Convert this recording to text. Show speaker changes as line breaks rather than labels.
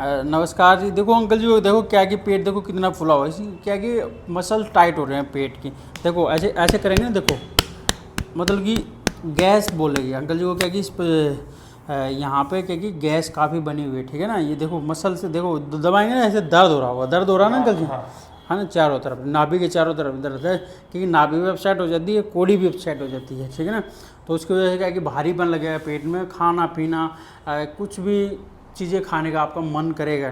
नमस्कार जी। देखो अंकल जी, वो देखो क्या कि पेट देखो कितना फुला हुआ है, इसी क्या कि मसल टाइट हो रहे हैं पेट की। देखो ऐसे ऐसे करेंगे ना, देखो मतलब कि गैस बोलेगी अंकल जी को, क्या कि इस पे यहाँ पे क्या कि गैस काफ़ी बनी हुई है, ठीक है ना। ये देखो मसल से देखो दबाएंगे ना, ऐसे दर्द हो रहा होगा, दर्द हो रहा है ना अंकल जी।
हाँ।
है ना, चारों तरफ नाभि के चारों तरफ दर्द है, क्योंकि नाभि भी अपसेट हो जाती है, कोड़ी भी अपसेट हो जाती है, ठीक है ना। तो उसकी वजह से क्या है कि भारीपन लगेगा पेट में, खाना पीना कुछ भी चीज़ें खाने का आपका मन करेगा